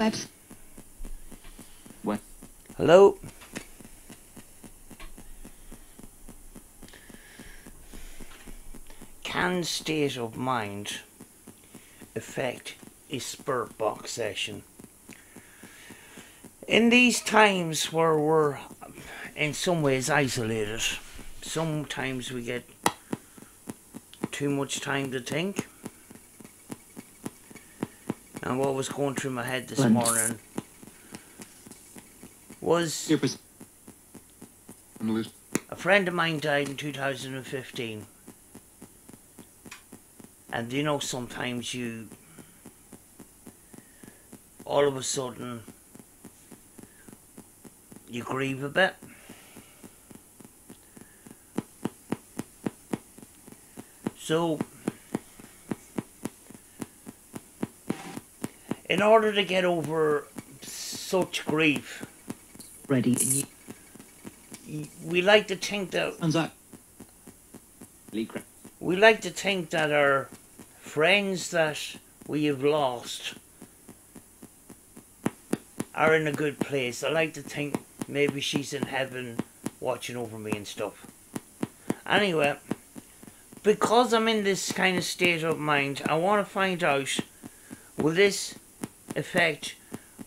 Webs. What? Hello? Can state of mind affect a spirit box session? In these times where we're in some ways isolated, sometimes we get too much time to think. And what was going through my head this morning was a friend of mine died in 2015. And you know, sometimes you all of a sudden you grieve a bit. So in order to get over such grief, Ready. we like to think that our friends that we have lost are in a good place. I like to think maybe she's in heaven watching over me and stuff. Anyway, because I'm in this kind of state of mind, I want to find out, will this affect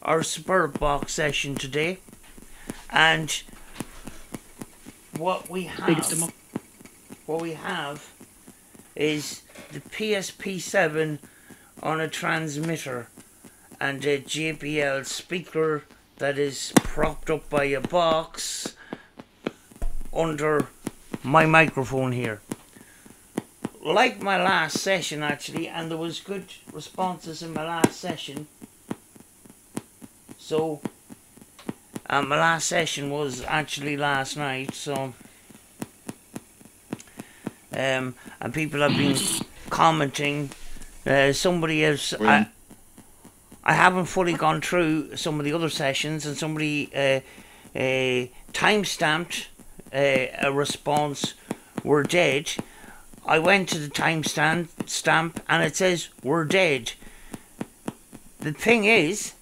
our spirit box session today? And what we have is the P-SB7 on a transmitter and a JBL speaker that is propped up by a box under my microphone here. Like my last session actually, and there was good responses in my last session. So my last session was actually last night, so and people have been commenting. Somebody has I haven't fully gone through some of the other sessions, and somebody time-stamped a response, "We're dead." I went to the stamp and it says, "We're dead." The thing is,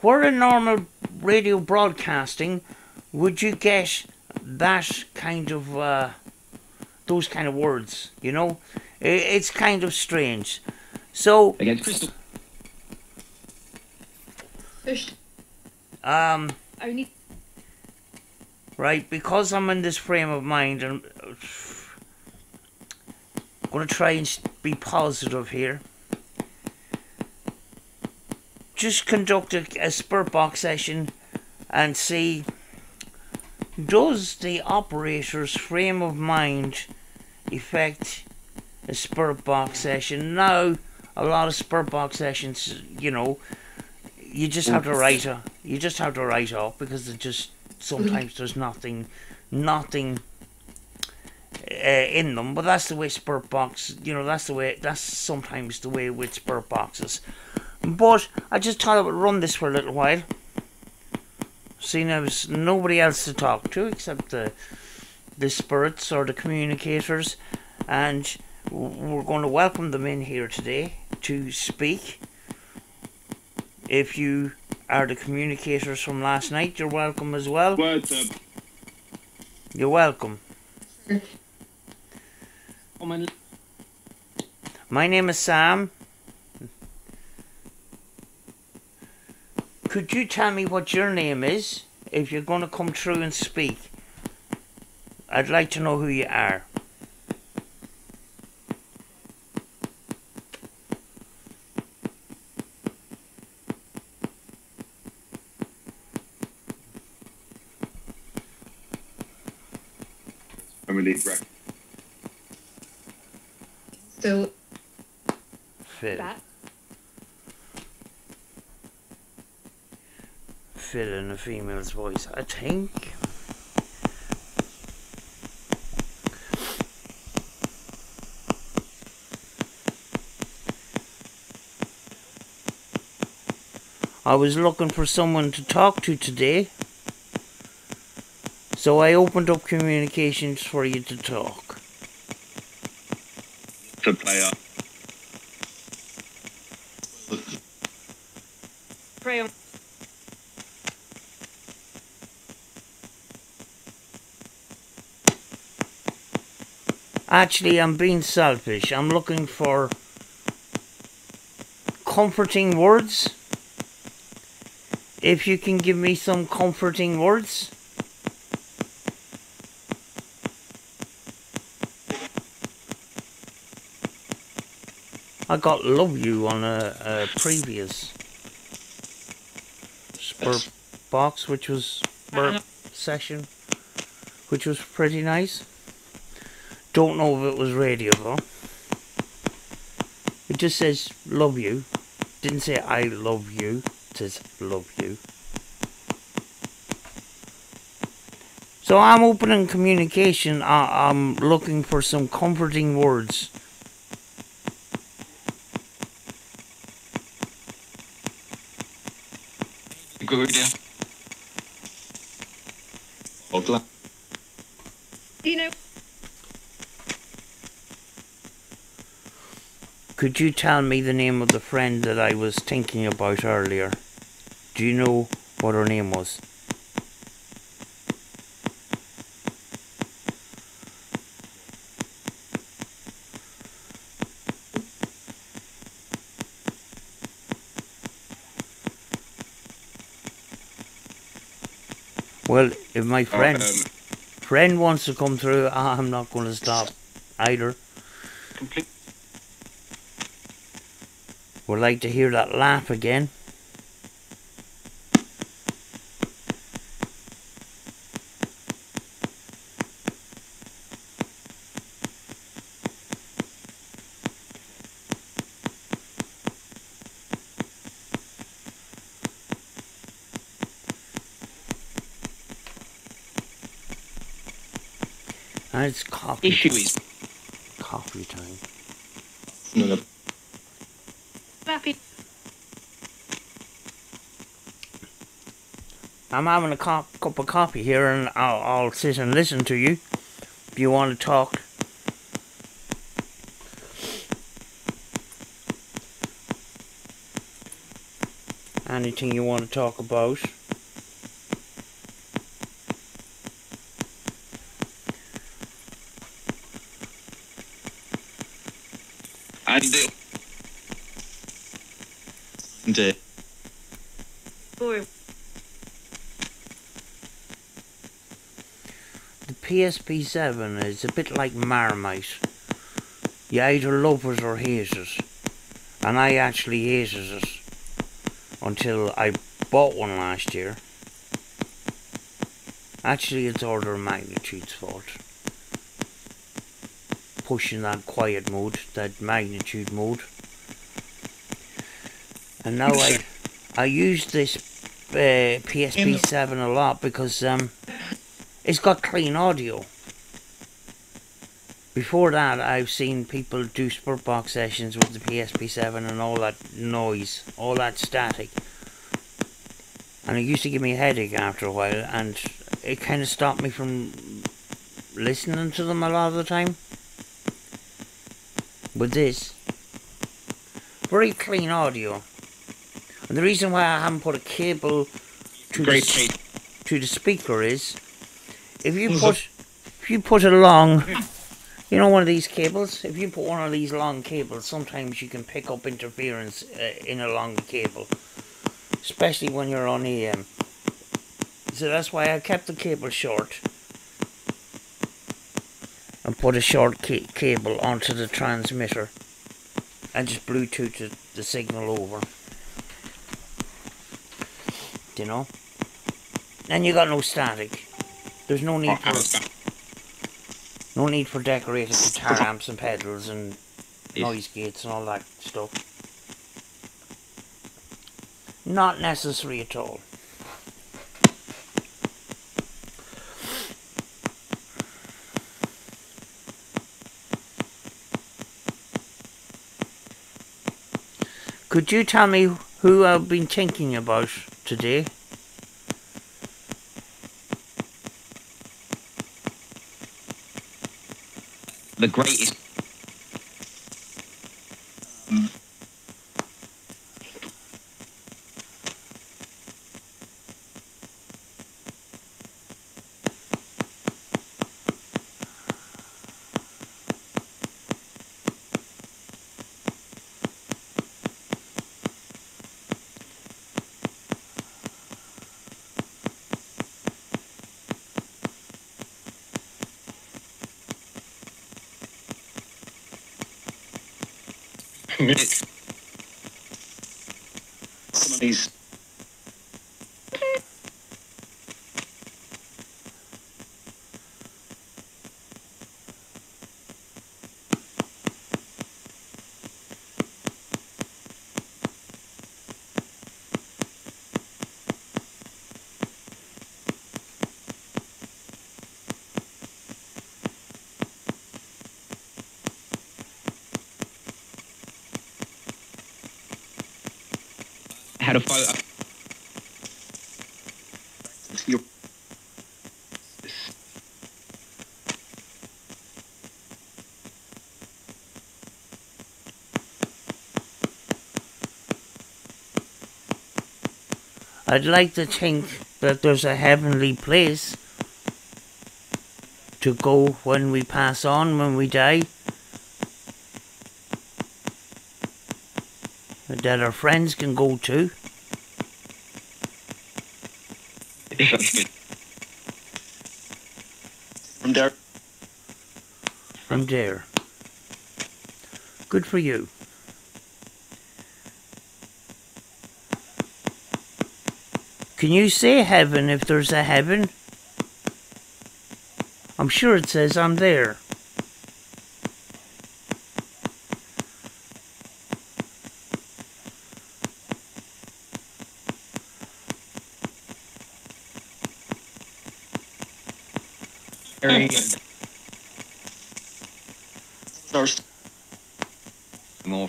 where in normal radio broadcasting would you get that kind of those kind of words, you know? It's kind of strange. So right, because I'm in this frame of mind, and I'm going to try and be positive here. Just conduct a spirit box session and see, does the operator's frame of mind affect a spirit box session? Now, a lot of spirit box sessions, you know, you just have to write off because it just sometimes there's nothing in them. But that's the way spirit box, you know, that's sometimes the way with spirit boxes. But I just thought I would run this for a little while, seeing there's nobody else to talk to except the spirits or the communicators, and we're going to welcome them in here today to speak. If you are the communicators from last night, you're welcome as well. What's up? You're welcome. My name is Sam. Could you tell me what your name is if you're going to come through and speak? I'd like to know who you are. So Phil. Phil in a female's voice, I think. I was looking for someone to talk to today, so I opened up communications for you to talk. To play up. Pray on. Actually, I'm being selfish. I'm looking for comforting words. If you can give me some comforting words. I got "love you" on a previous spur box, which was spur session, which was pretty nice. Don't know if it was radio though. It just says "love you." Didn't say "I love you." It says "love you." So I'm opening communication. I'm looking for some comforting words. Good. Okay. You know. Could you tell me the name of the friend that I was thinking about earlier? Do you know what her name was? Well, if my friend wants to come through, I'm not going to stop either. Complete. Would like to hear that laugh again. And it's coffee. Issue is Coffee time. no. Happy. I'm having a cup of coffee here, and I'll sit and listen to you if you want to talk. Anything you want to talk about. I do. Indeed. Or The P-SB7 is a bit like Marmite. You either love it or hate it. And I actually hated it until I bought one last year. Actually, it's order of magnitude's fault. Pushing that quiet mode, that magnitude mode. And now I use this P-SB7 a lot because it's got clean audio. Before that, I've seen people do spurt box sessions with the P-SB7 and all that noise, all that static. And it used to give me a headache after a while, and it kind of stopped me from listening to them a lot of the time. With this, very clean audio. And the reason why I haven't put a cable to the speaker is, if you put a long, you know, one of these cables, if you put one of these long cables, sometimes you can pick up interference in a long cable, especially when you're on AM. So that's why I kept the cable short and put a short cable onto the transmitter and just Bluetooth the signal over. You know? And you got no static. There's no need for decorated guitar amps and pedals and noise gates and all that stuff. Not necessary at all. Could you tell me who I've been thinking about today? The greatest. Some of these. Had a photo. Your I'd like to think that there's a heavenly place to go when we pass on, when we die. That our friends can go to. from there. From there. Good for you. Can you say heaven if there's a heaven? I'm sure it says I'm there. More.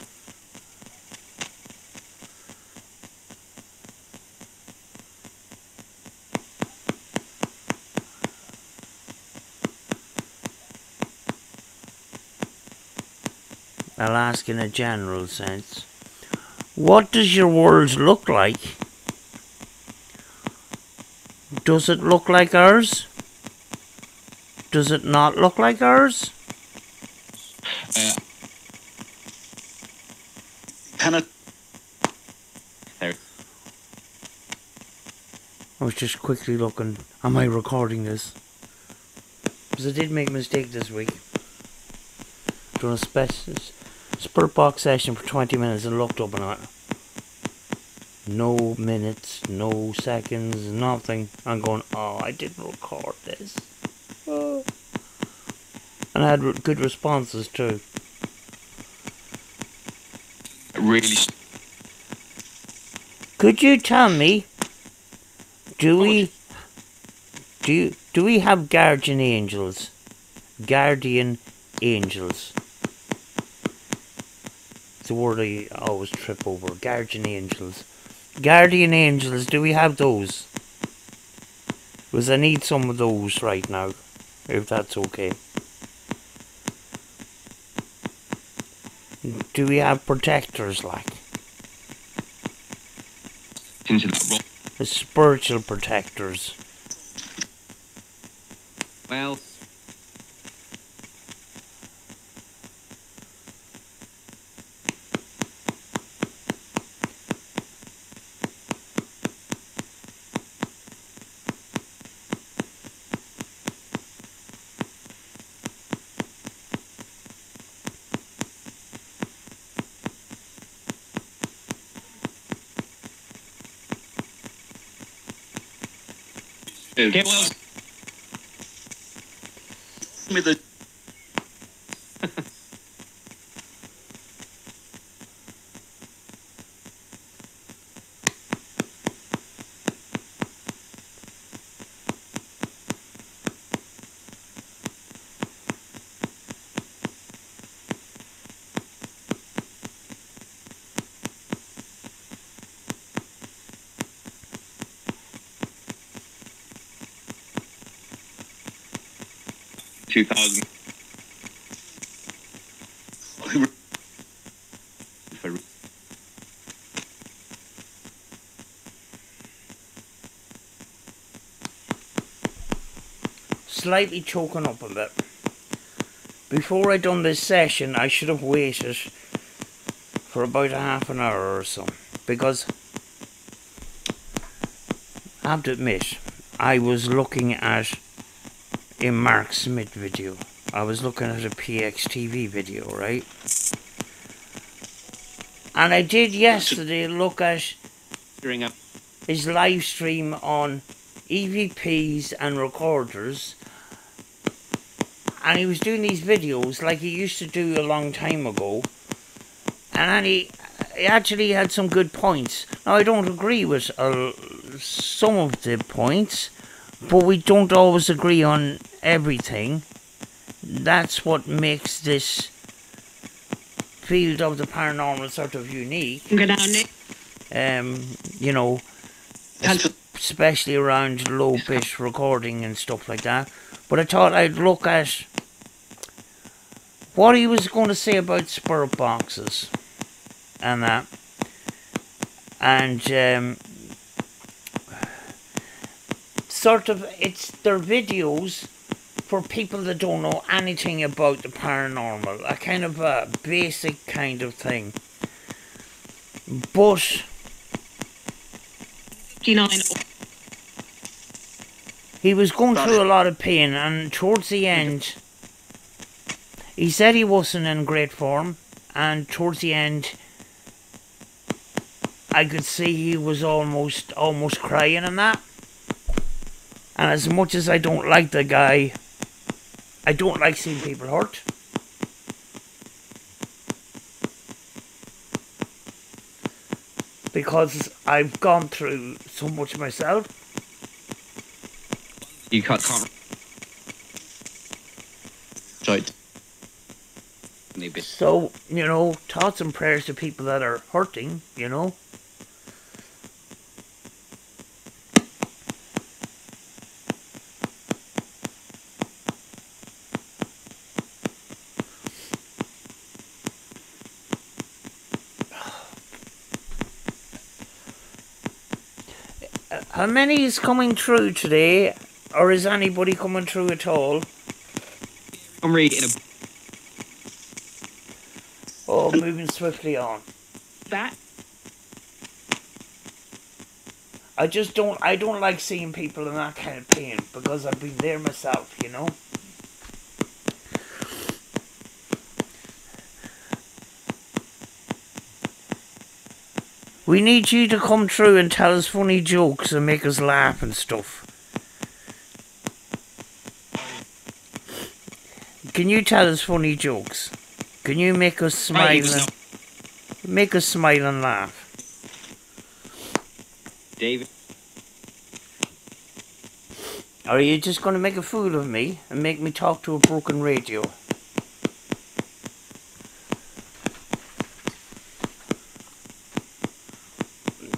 I'll ask in a general sense. What does your world look like? Does it look like ours? Does it not look like ours? Kinda. There. I was just quickly looking. Am I recording this? Because I did make a mistake this week. Done a spurt box session for 20 minutes and looked up and out. No minutes, no seconds, nothing. I'm going, oh, I didn't record this. Oh. And I had good responses too. Really. Could you tell me, do we have guardian angels? Guardian angels. It's a word I always trip over. Guardian angels. Guardian angels, do we have those? Because I need some of those right now, if that's okay. Do we have protectors, like? Into that rock. The spiritual protectors. Well. Okay, well. Give me the. $2,000. Slightly choking up a bit. Before I done this session, I should have waited for about a half an hour or so, because I have to admit, I was looking at a Mark Smith video. I was looking at a PXTV video, right? And I did yesterday look at During up. his live stream on EVPs and recorders, and he was doing these videos like he used to do a long time ago, and he actually had some good points. Now I don't agree with some of the points, but we don't always agree on everything. That's what makes this field of the paranormal sort of unique. Go down, Nick. You know, especially around low bit recording and stuff like that. But I thought I'd look at what he was going to say about spirit boxes and that. And sort of, it's their videos for people that don't know anything about the paranormal. A kind of a basic kind of thing. But 59. he was going through a lot of pain, and towards the end, he said he wasn't in great form, and towards the end, I could see he was almost crying and that. And as much as I don't like the guy, I don't like seeing people hurt. Because I've gone through so much myself. You can't. So, you know, thoughts and prayers to people that are hurting, you know. How many is coming through today? Or is anybody coming through at all? I'm reading a. Oh, moving swiftly on. That. I don't like seeing people in that kind of pain, because I've been there myself, you know. We need you to come through and tell us funny jokes and make us laugh and stuff. Can you tell us funny jokes? Can you make us smile and laugh? David. Or are you just going to make a fool of me and make me talk to a broken radio?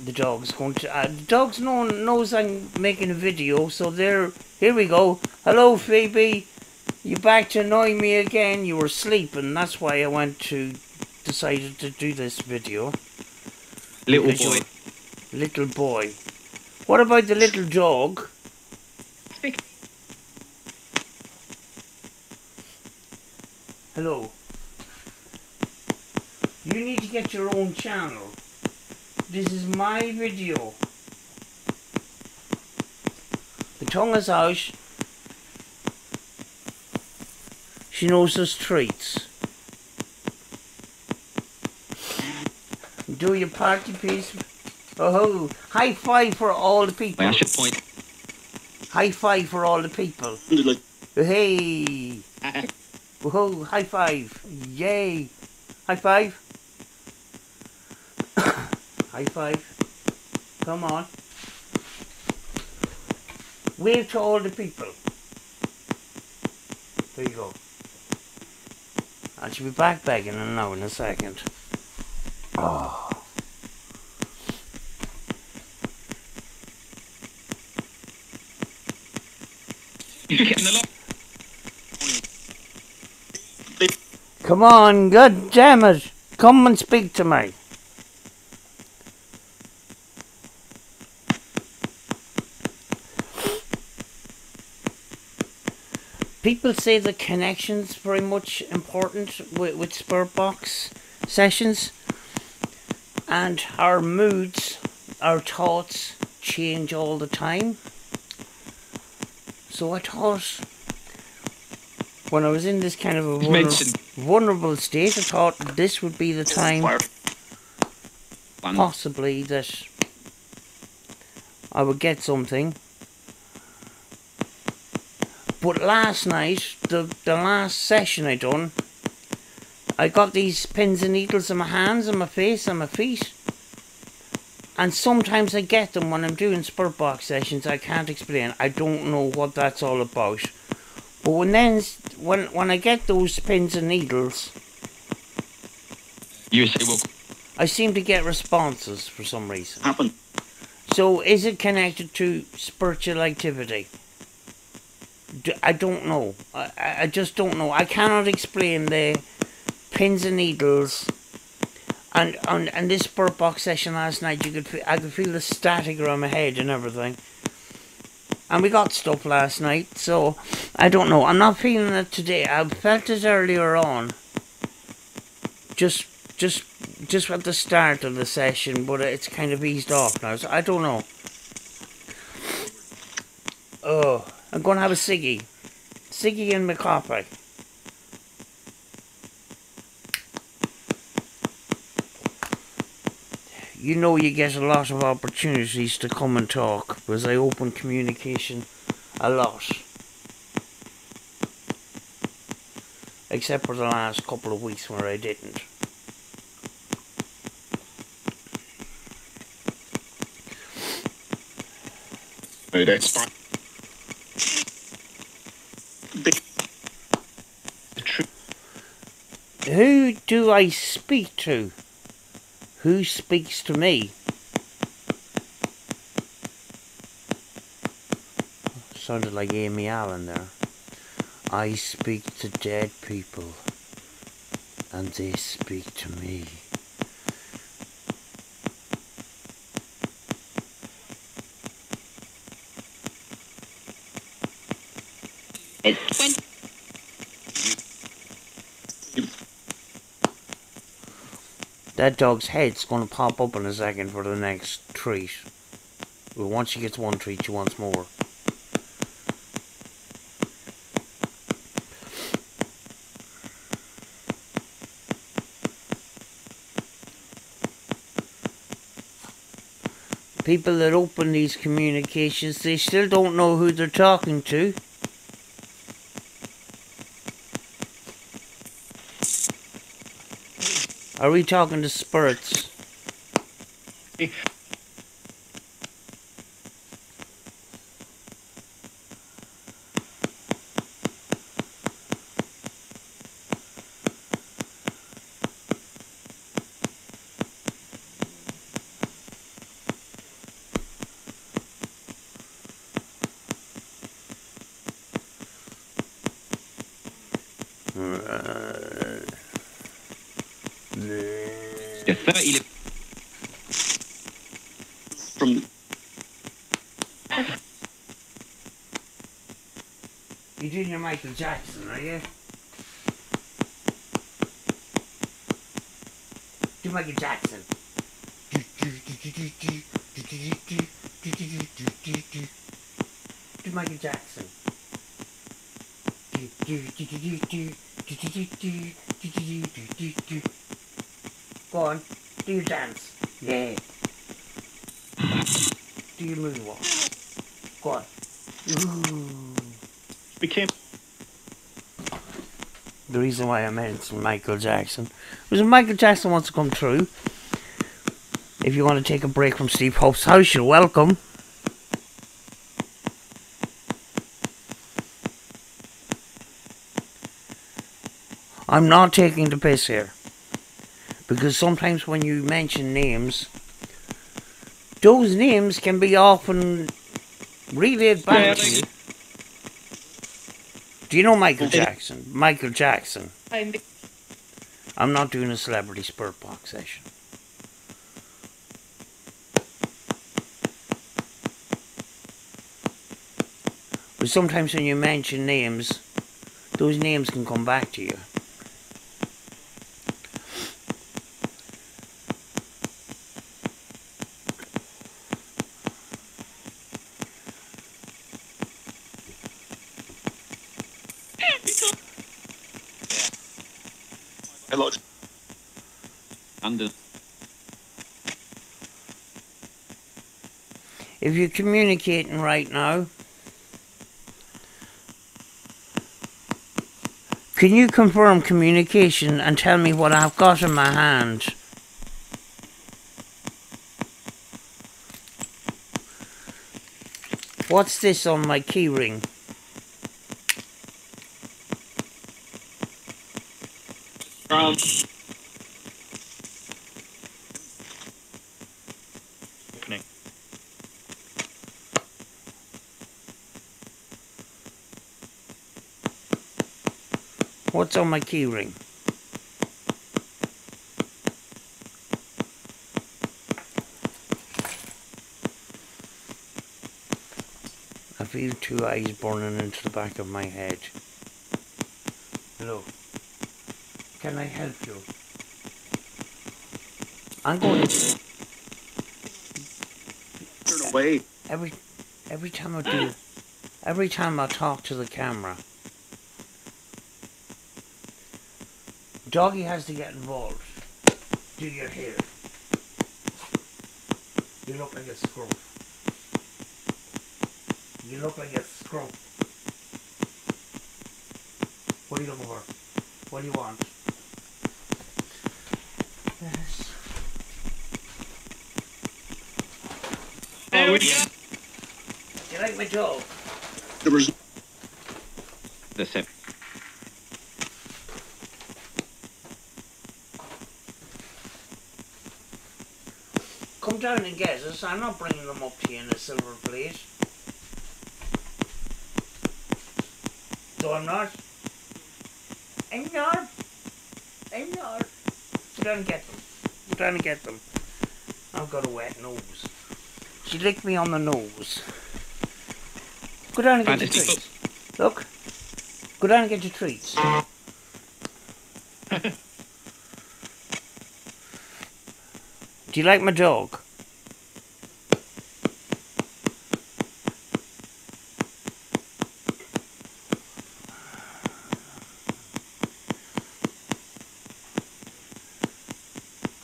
The dog's going to... the dog's knows I'm making a video, so there... Here we go. Hello, Phoebe. You back to annoy me again? You were asleep, that's why I decided to do this video. Little boy. Little boy. What about the little dog? Hello. You need to get your own channel. This is my video. The tongue is out. She knows us treats. Do your party piece. Oh, high five for all the people. I should point. High five for all the people. Hey. Whoa, high five. Yay. High five. High five. Come on. Wave to all the people. There you go. I should be back begging now in a second. Oh. Come on, god damn it. Come and speak to me. People say the connection's very much important with Spirit Box sessions, and our moods, our thoughts change all the time. So I thought, when I was in this kind of a vulnerable state, I thought this would be the time possibly that I would get something. But last night, the last session I done, I got these pins and needles in my hands, and my face, and my feet. And sometimes I get them when I'm doing spurt box sessions. I can't explain. I don't know what that's all about. But when I get those pins and needles, You say what I seem to get responses for some reason. happened? So is it connected to spiritual activity? I don't know. I just don't know. I cannot explain the pins and needles. And this spurt box session last night, I could feel the static around my head and everything. And we got stuff last night, so I don't know. I'm not feeling it today. I felt it earlier on. Just at the start of the session, but it's kind of eased off now, so I don't know. Oh, I'm going to have a ciggy. Ciggy in my coffee. You know you get a lot of opportunities to come and talk, because I open communication a lot. Except for the last couple of weeks where I didn't. Oh, that's fine. The truth. Who do I speak to? Who speaks to me? Sounded like Amy Allen there. I speak to dead people, and they speak to me. That dog's head's going to pop up in a second for the next treat. But once she gets one treat, she wants more. People that open these communications, they still don't know who they're talking to. Are we talking to spirits? Yeah, 30 from. You're doing your Michael Jackson, are you? Do Michael Jackson. Do Michael Jackson. Go on, do your dance. Yeah. Do your moonwalk. Go on. Ooh. Became. The reason why I mentioned Michael Jackson was if Michael Jackson wants to come through. If you want to take a break from Steve Hope's house, you're welcome. I'm not taking the piss here. Because sometimes when you mention names, those names can be often relayed back to you. Do you know Michael Jackson? Michael Jackson. I'm not doing a celebrity spurt box session. But sometimes when you mention names, those names can come back to you. A lot. Under. If you're communicating right now, can you confirm communication and tell me what I've got in my hand? What's this on my keyring? Opening. What's on my keyring? I feel two eyes burning into the back of my head. Hello. Can I help you? I'm going to... Turn away. Every time I do... Every time I talk to the camera... Doggy has to get involved. Do your hair. You look like a scruff. You look like a scruff. What are you looking for? What do you want? Yes. Oh, Do you like my dog? there was the same. Come down and get us. I'm not bringing them up to you in a silver plate. So I'm not. I'm not. I'm not. Go down and get them. Go down and get them. I've got a wet nose. She licked me on the nose. Go down and get your Fantasy. treats. Look. Go down and get your treats. Do you like my dog? Go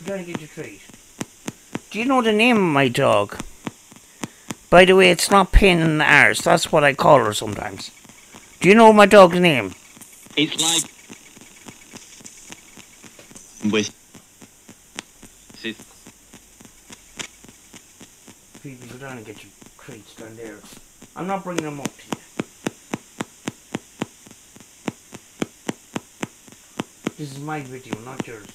down and get your treat. Do you know the name of my dog? By the way, it's not Pain in the Arse. That's what I call her sometimes. Do you know my dog's name? It's like with People, go down and get your treats down there. I'm not bringing them up to you. This is my video, not yours.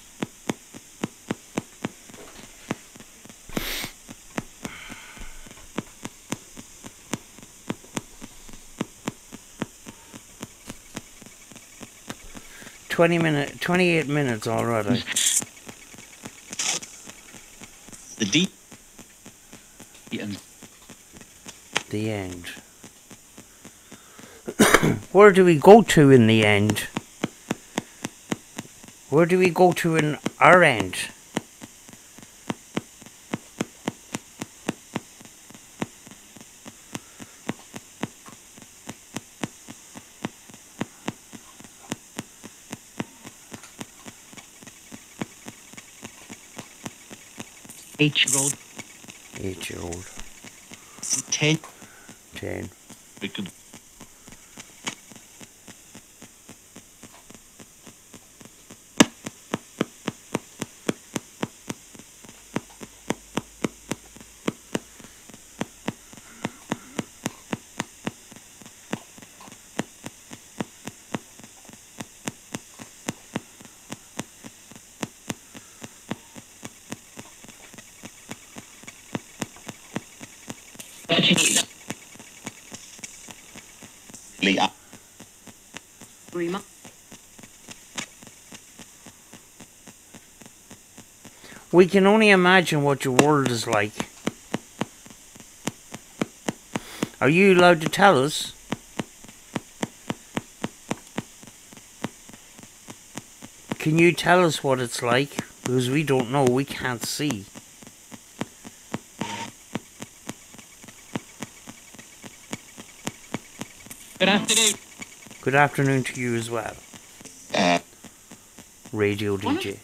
$20 28 minutes already. the D and The end. Where do we go to in the end? Where do we go to in our end? Eight-year-old, 8-year-old. 10. 10. We could We can only imagine what your world is like. Are you allowed to tell us? Can you tell us what it's like? Because we don't know, we can't see. Good afternoon. Good afternoon to you as well. Radio DJ.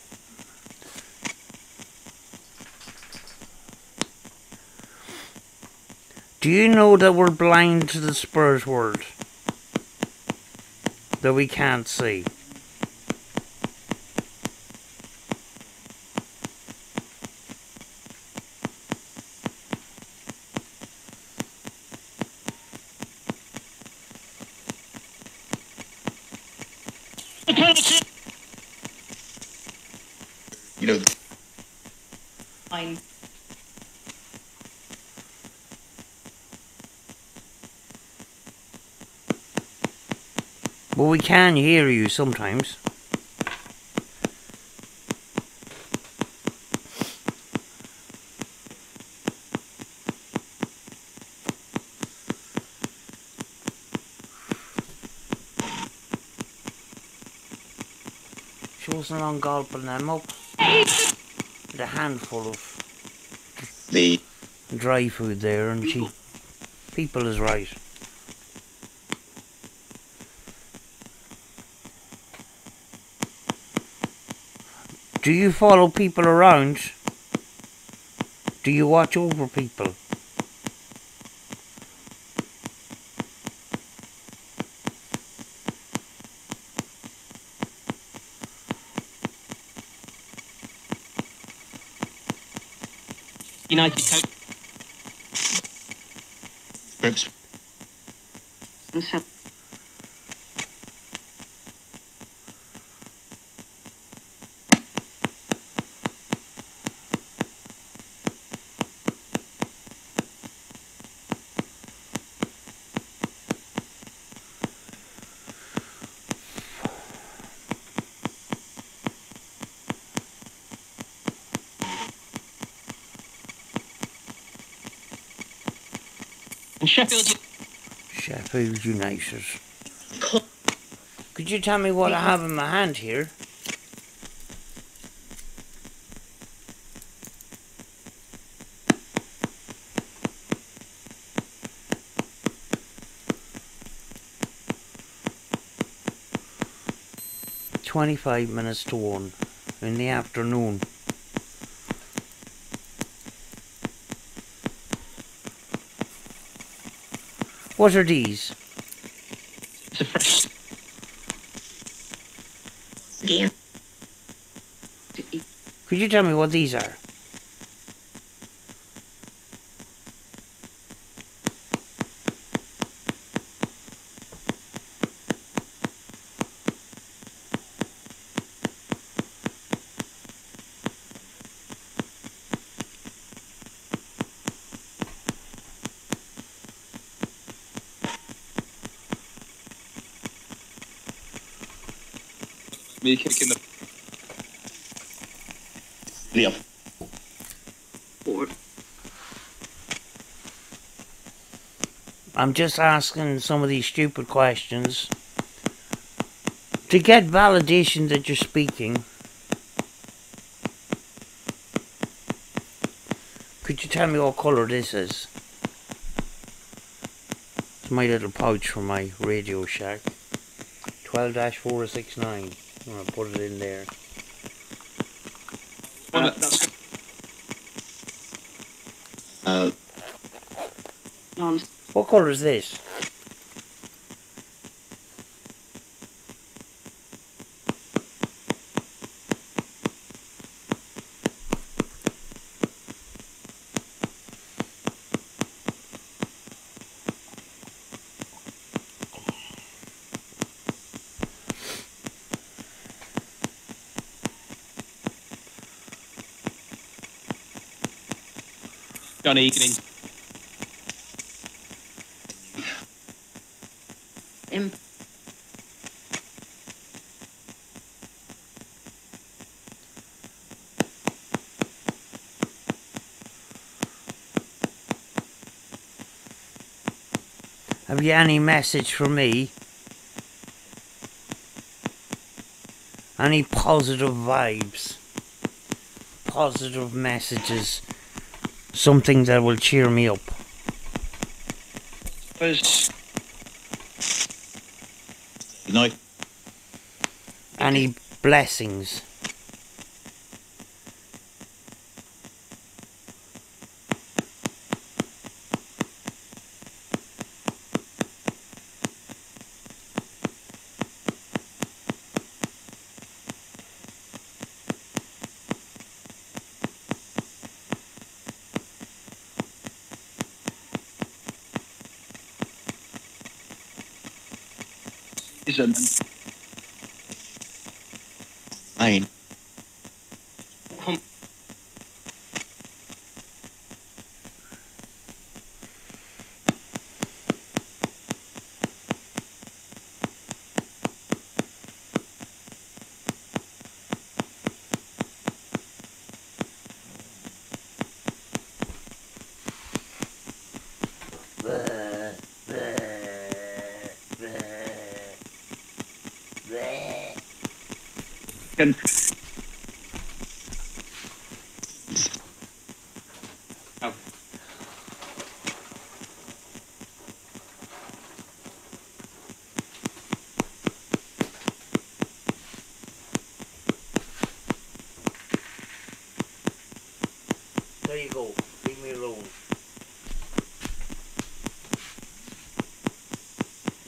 Do you know that we're blind to the spirit world? That we can't see? You know, Fine. But we can hear you sometimes. She wasn't on gulping them up. With a handful of the dry food there, and she... People is right. Do you follow people around? Do you watch over people? United Coast groups. And Sheffield United. Could you tell me what I have in my hand here? "25 minutes to 1 in the afternoon." What are these? It's a fresh. Yeah. Could you tell me what these are? Me kicking the. Liam. I'm just asking some of these stupid questions to get validation that you're speaking. Could you tell me what colour this is? It's my little pouch for my Radio Shack. 12-469. I'm going to put it in there. What colour is this? Johnny Egan. Have you any message for me? Any positive vibes? Positive messages? Something that will cheer me up? You know. Any blessings? isn't mine. Can oh. There you go. Leave me alone.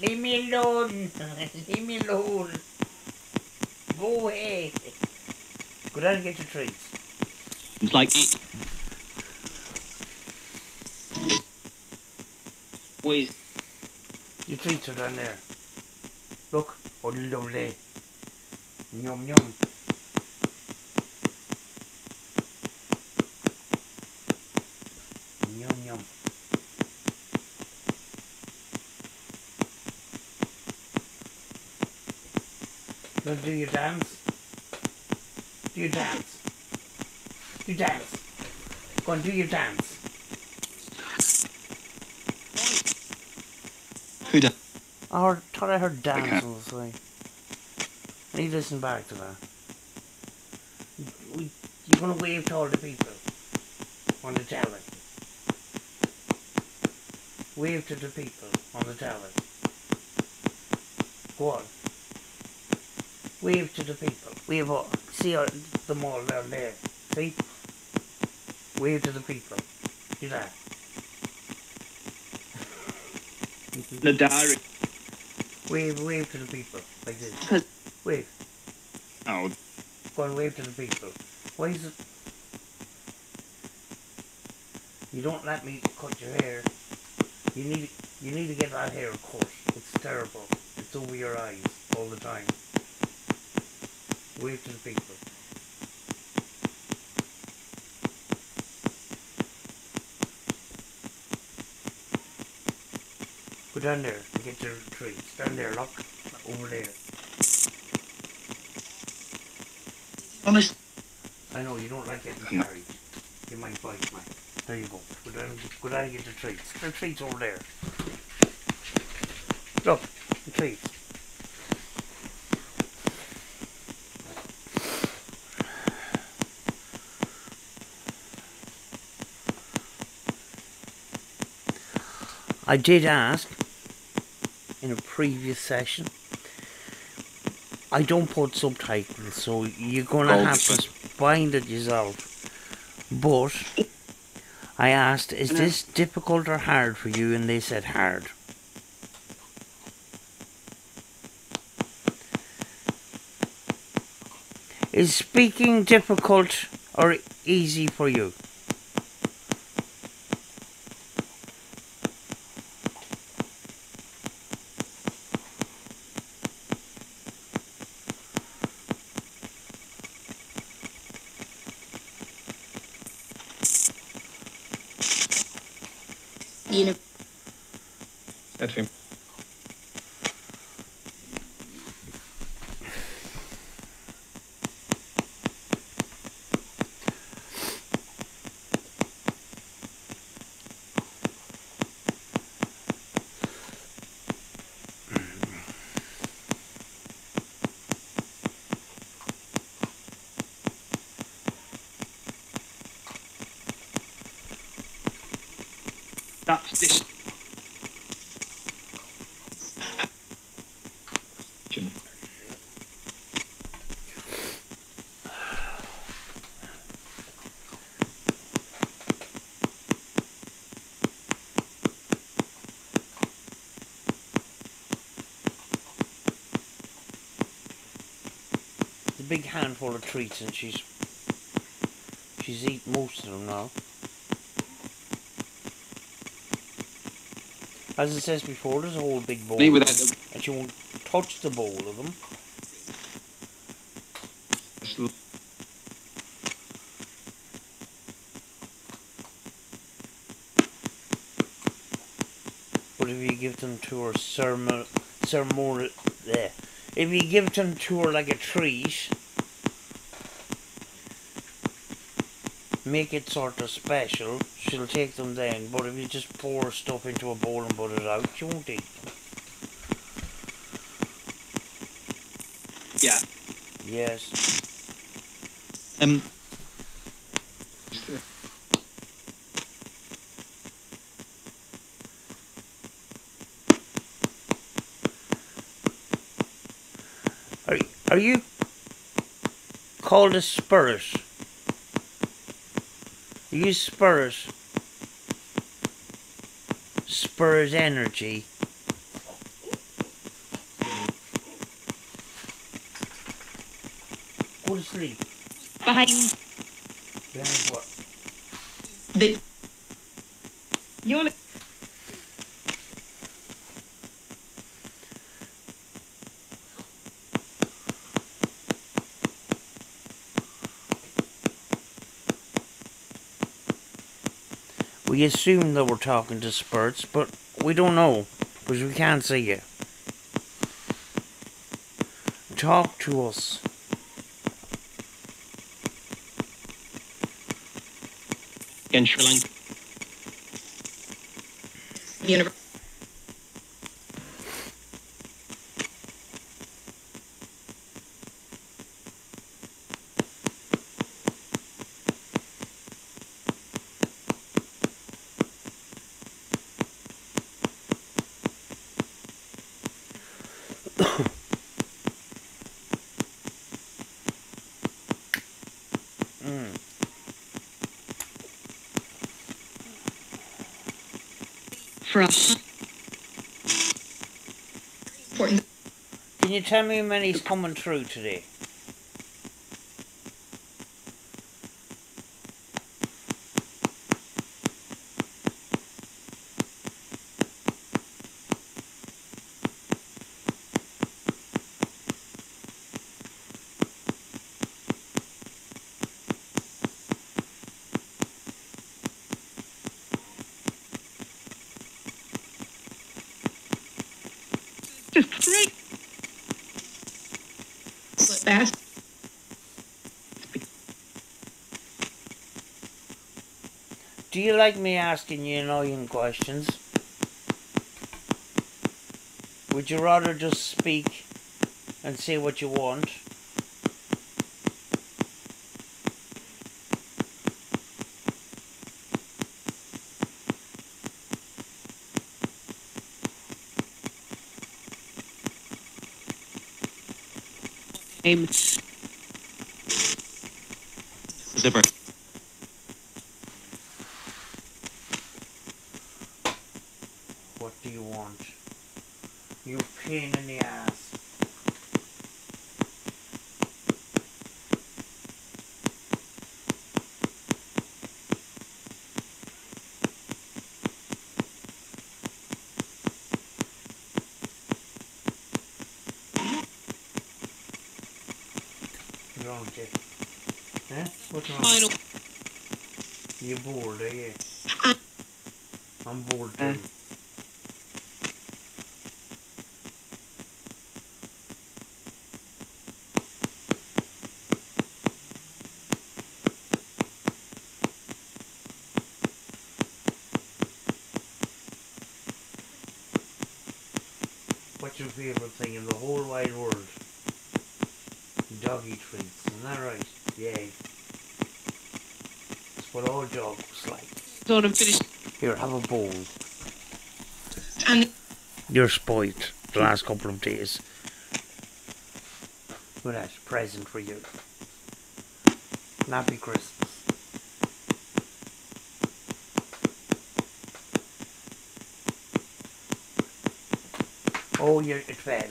Leave me alone. Leave me alone. Go away. Go down and get your treats. It's like always Your treats are down there. Look. Oh, lovely. Yum yum. Yum yum. Now do your dance. Do your dance. Do dance. Go and do your dance. who does. I thought I heard dance Okay. on the way. I need to listen back to that. You're going to wave to all the people on the telly. Wave to the people on the telly. Go on. Wave to the people. Wave up. See them all down there. See? Wave to the people. Do that. The diary. Wave to the people. Like this. Wave. Oh, Go and wave to the people. Why is it? You don't let me cut your hair. You need to get that hair cut. It's terrible. It's over your eyes all the time. Wave to the people. Go down there and get your treats. Down there, look. Over there. honest. I know you don't like getting No. carried. You might bite, man. There you go. Go down and get your treats. The treats over there. Look, the treats. I did ask in a previous session. I don't put subtitles, so you're gonna have to find it yourself. But I asked, is this difficult or hard for you? And they said hard. Is speaking difficult or easy for you? You know, That's him. That's this. A big handful of treats, and she's eaten most of them now. As it says before, there's a whole big bowl Me of without them, the and you won't touch the bowl of them. But if you give them to her if you give them to her like a treat, make it sort of special, she'll take them then. But if you just pour stuff into a bowl and put it out, she won't eat them. Yeah. Yes. Are you called a spirit? You spirit. Spirit energy. Go to sleep. Behind Behind what? the. You're like. We assume that we're talking to spirits, but we don't know, because we can't see you. Talk to us. In Sri Lanka. Universe. From. Important. Can you tell me how many's coming through today? Great. Fast. Do you like me asking you annoying questions? Would you rather just speak and say what you want? Zipper. What do you want? You pain in the ass. What's wrong with you? Eh? What's wrong? You're bored, are you? I'm bored too. What's your favourite thing in the whole wide world? Doggy treats, isn't that right? Yeah. That's what all dogs like. Sort of finished. Here, have a bowl. And You're spoilt the last couple of days. Look at that, present for you. Happy Christmas. Oh, it fell.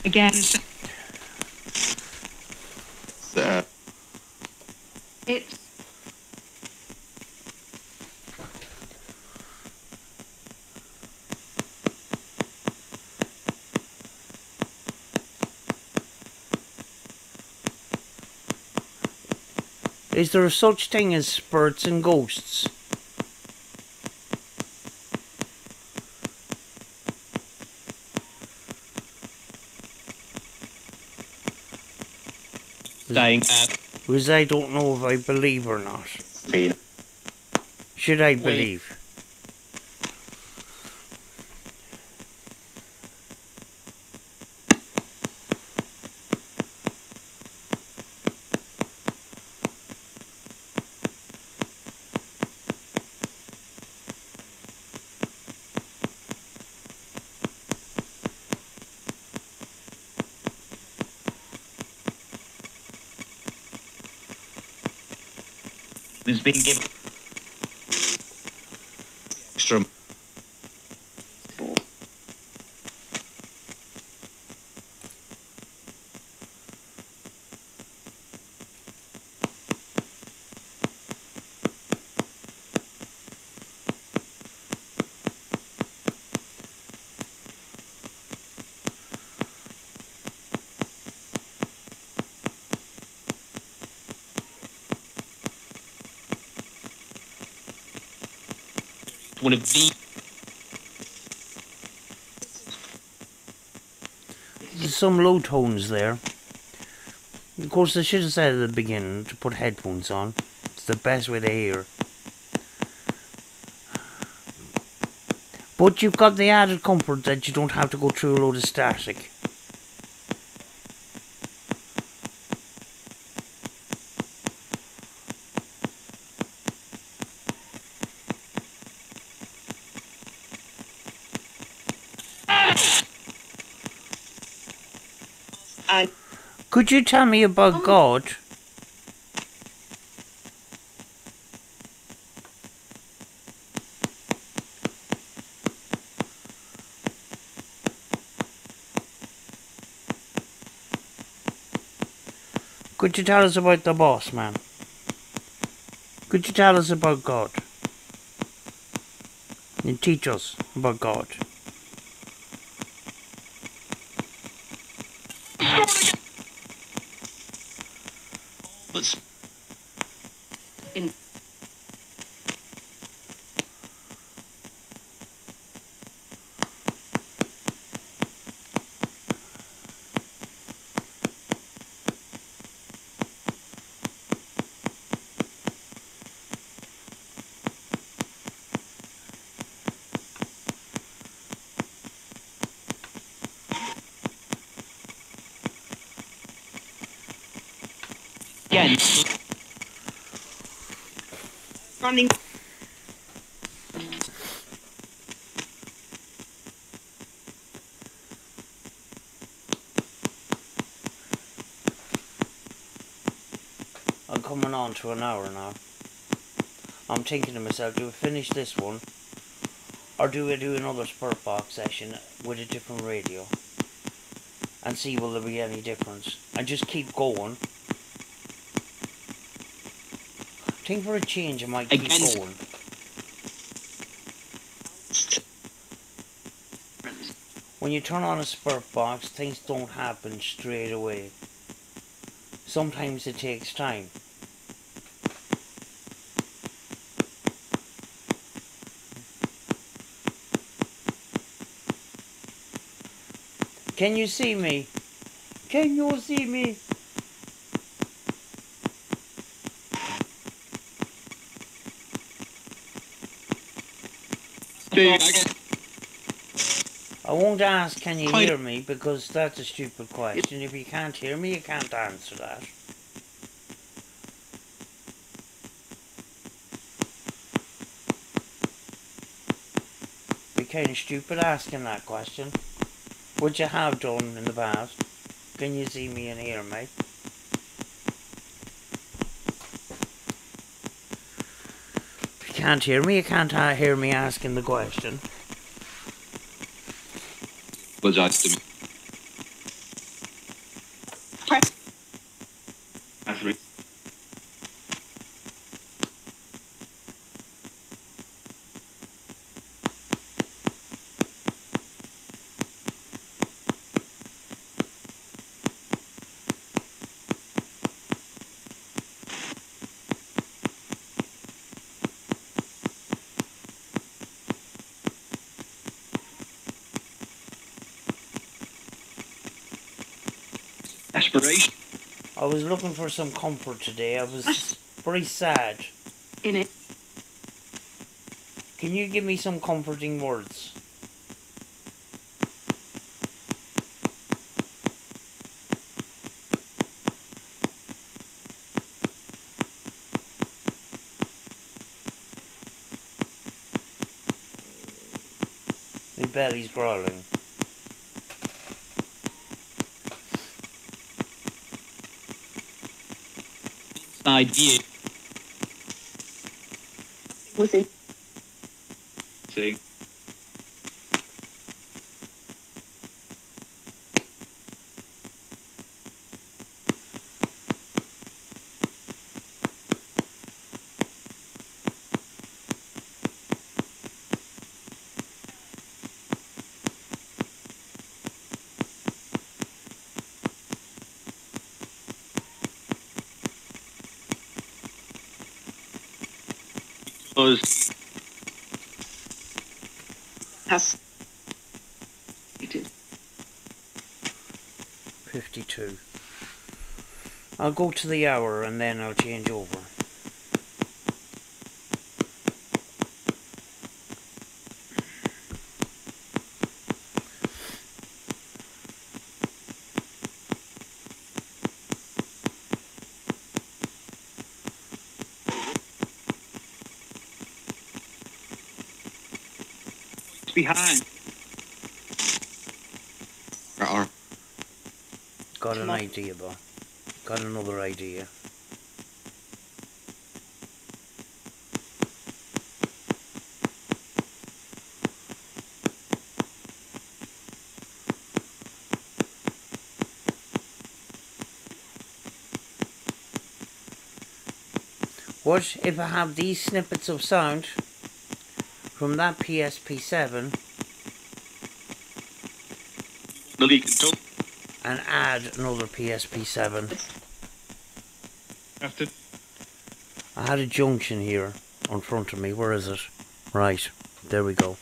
again. It's Is there such thing as spirits and ghosts? Dying. Because I don't know if I believe or not. Should I believe? Who's been given extra. One of the There's some low tones there. Of course, I should have said at the beginning to put headphones on. It's the best way to hear. But you've got the added comfort that you don't have to go through a load of static. Could you tell me about God? Could you tell us about the boss man? Could you tell us about God? And teach us about God. Let's in again. running. I'm coming on to an hour now. I'm thinking to myself, do I finish this one? Or do I do another Spurt Box session with a different radio? And see will there be any difference? And just keep going. I think for a change I might keep Again. going. When you turn on a Spurt Box, things don't happen straight away. Sometimes it takes time. Can you see me? Can you see me? I won't ask can you hear me because that's a stupid question. If you can't hear me, you can't answer that. Be kind of stupid asking that question, which you have done in the past. Can you see me and hear me? If you can't hear me, you can't hear me asking the question. Apologize to me. Aspiration. I was looking for some comfort today. I was very sad. in it. Can you give me some comforting words? My belly's growling. Idea. Within. See. Was Has. It is. 52. I'll go to the hour and then I'll change over. behind. Or Got an idea, Bob. Got another idea. What if I have these snippets of sound from that P-SB7 and add another P-SB7? after I had a junction here in front of me. Where is it? Right, there we go.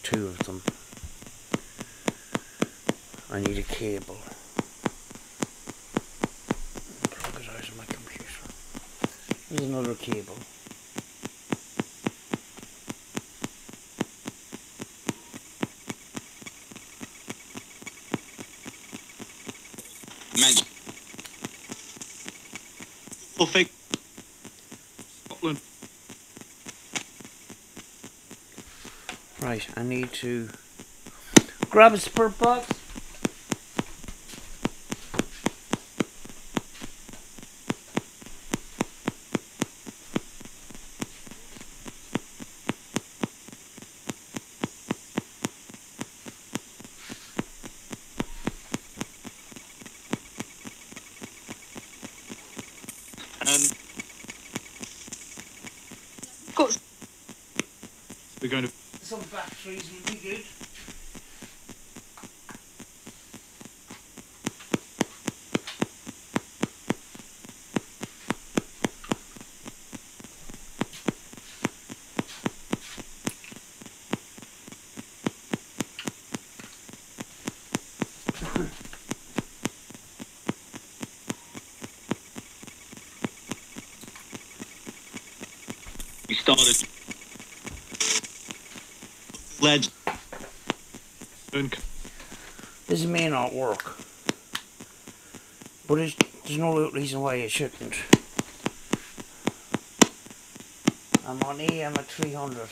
Two of them. I need a cable. Plug it out of my computer. There's another cable. Magic. Fake. Scotland. Right, I need to grab a spurt box. And Got we're going to Some batteries will be good. we started ledge and This may not work, but there's no reason why it shouldn't. I'm on AM at 300.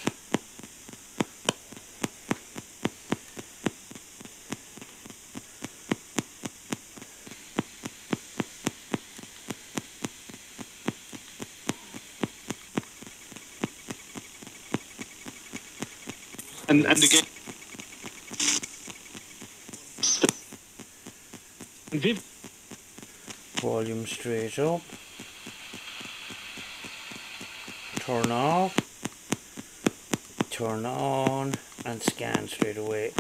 and again and Viv Volume straight up. Turn off. Turn on. And scan straight away.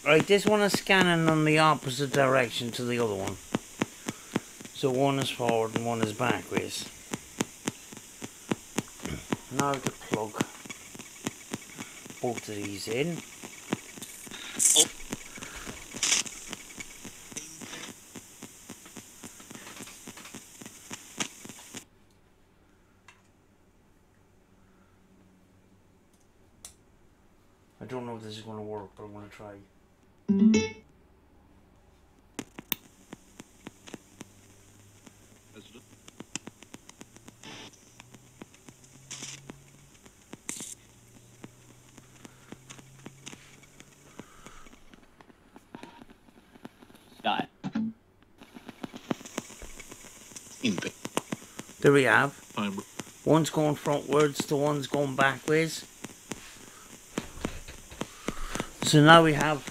Right, this one is scanning on the opposite direction to the other one. So one is forward and one is backwards. Now to plug both of these in. work, but I'm going to try. Start. There we have. Time. One's going frontwards, the one's going backwards. So now we have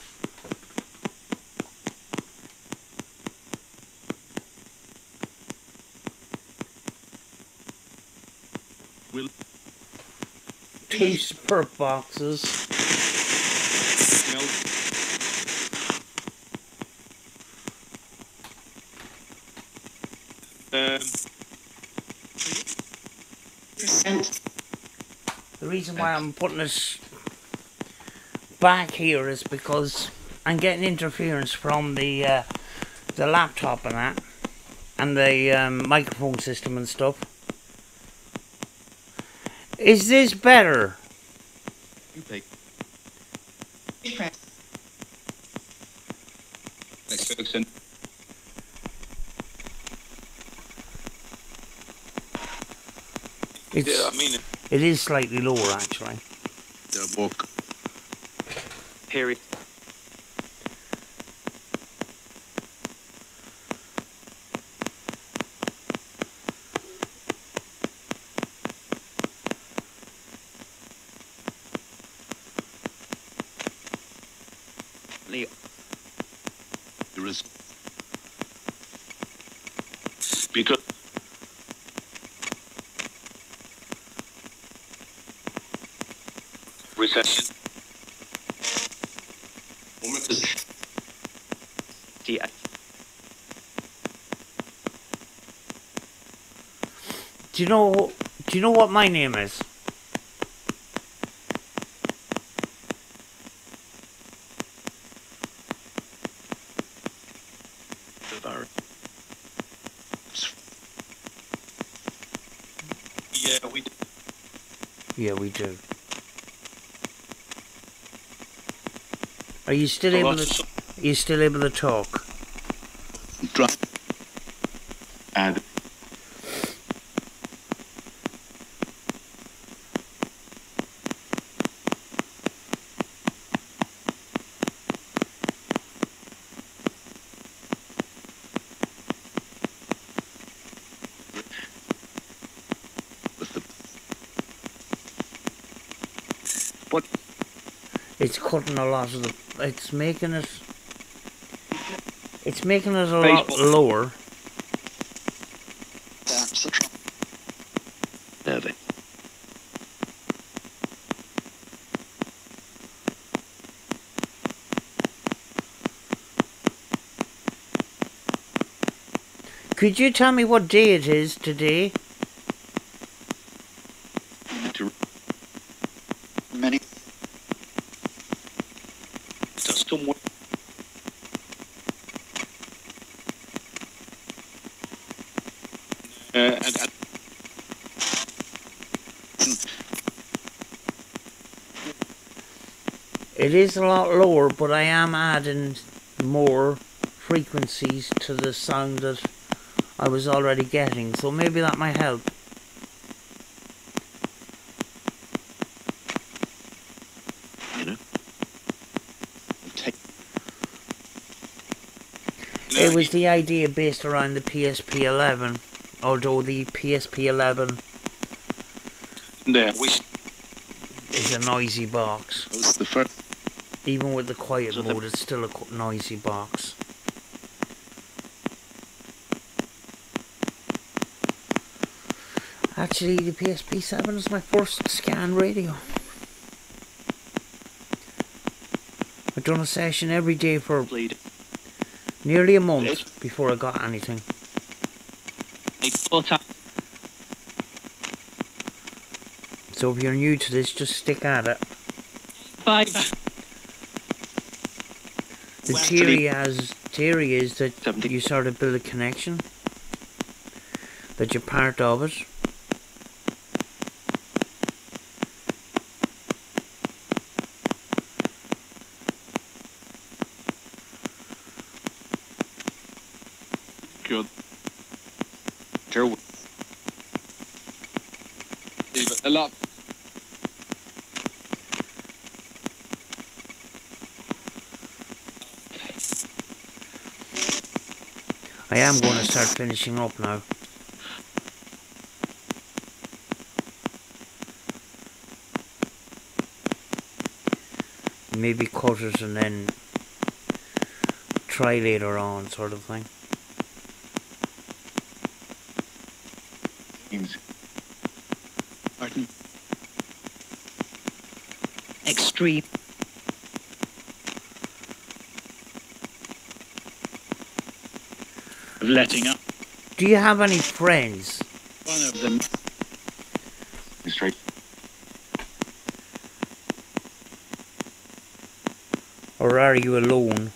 Will. two spurt boxes. Percent. The reason why I'm putting this back here is because I'm getting interference from the laptop and that, and the microphone system and stuff. Is this better? You take. Press. Next person. It's, Yeah, I mean, it is slightly lower actually. the book. Harry. Leo. There is. Because. Recession. Yeah. Do you know what my name is? Yeah, we do. Yeah, we do. Are you still able to? Are you still able to talk? Drop. And with the what? It's cutting a lot of the. It's making it. It's making it a lot lower. That's the trouble. Nervy. Could you tell me what day it is today? Many. Somewhere. And It is a lot lower, but I am adding more frequencies to the sound that I was already getting, so maybe that might help. you know. It was the idea based around the PSP-11, although the PSP-11 There, we is a noisy box. was the first. Even with the quiet So the- mode, it's still a noisy box. Actually, the PSP-7 is my first scan radio. I've done a session every day for Bleed. nearly a month before I got anything. So if you're new to this, just stick at it. 5. The Well, theory is that 70. you sort of build a connection, that you're part of it. Good. Sure. A lot. I am going to start finishing up now. Maybe cut it and then try later on, sort of thing. Martin. Extreme. Letting up. Do you have any friends? One of them. Straight. Or are you alone?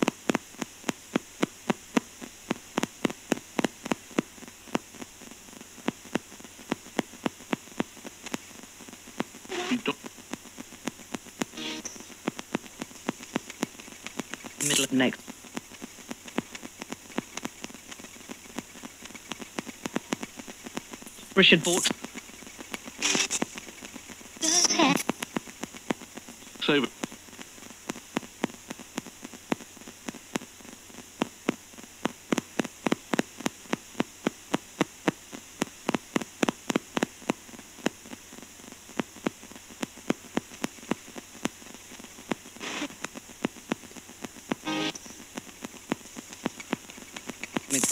Middle of next. Richard bought. Save it.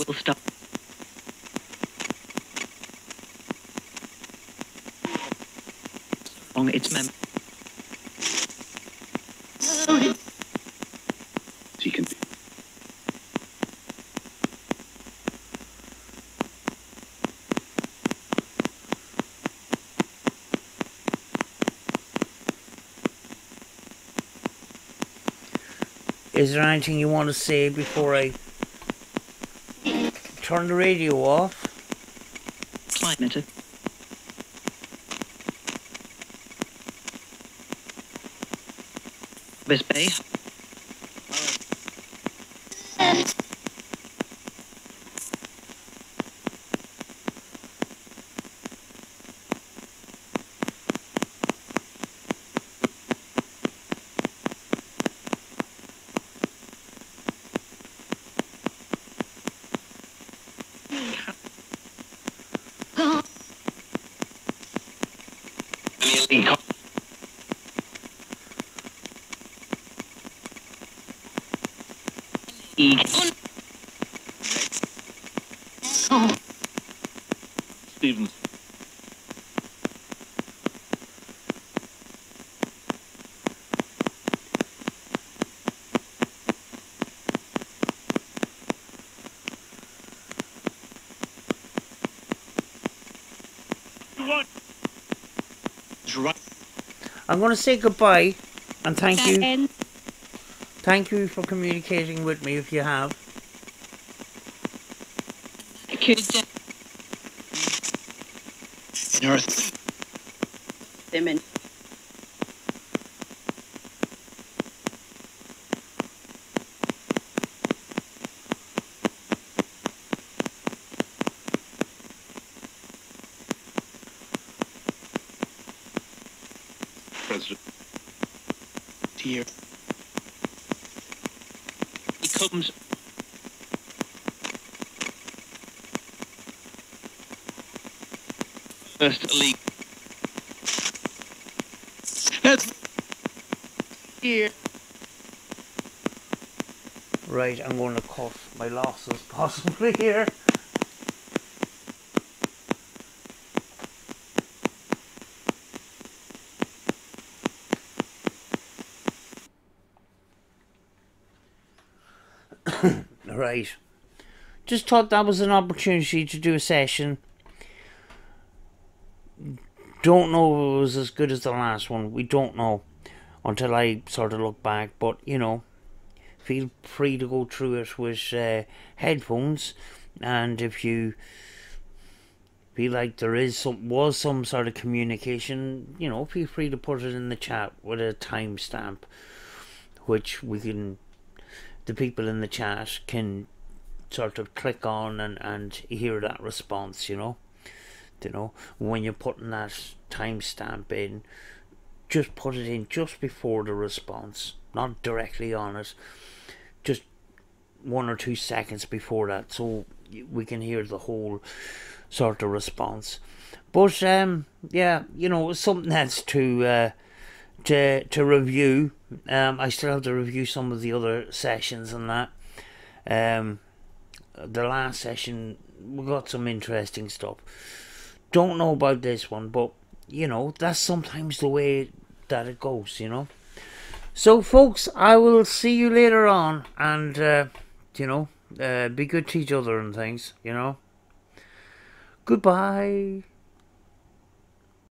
Will stop. On its mem. He can. Is there anything you want to say before I turn the radio off? Climate. This bay. Stephen. I'm going to say goodbye and thank you. Thank you for communicating with me if you have. North. Them in. President. Here. He comes. First league. That's here. Right, I'm going to cut my losses possibly here. Right. Just thought that was an opportunity to do a session. Don't know if it was as good as the last one. We don't know until I sort of look back. But, you know, feel free to go through it with headphones. And if you feel like there is some sort of communication, you know, feel free to put it in the chat with a timestamp, which we can, the people in the chat can sort of click on and hear that response, you know. When you're putting that timestamp in, just put it in just before the response, not directly on it, just 1 or 2 seconds before that, so we can hear the whole sort of response. But yeah, you know, something else to review. I still have to review some of the other sessions and that. The last session we got some interesting stuff. Don't know about this one, but you know, that's sometimes the way that it goes, you know. So folks, I will see you later on, and you know, be good to each other and things, you know. Goodbye.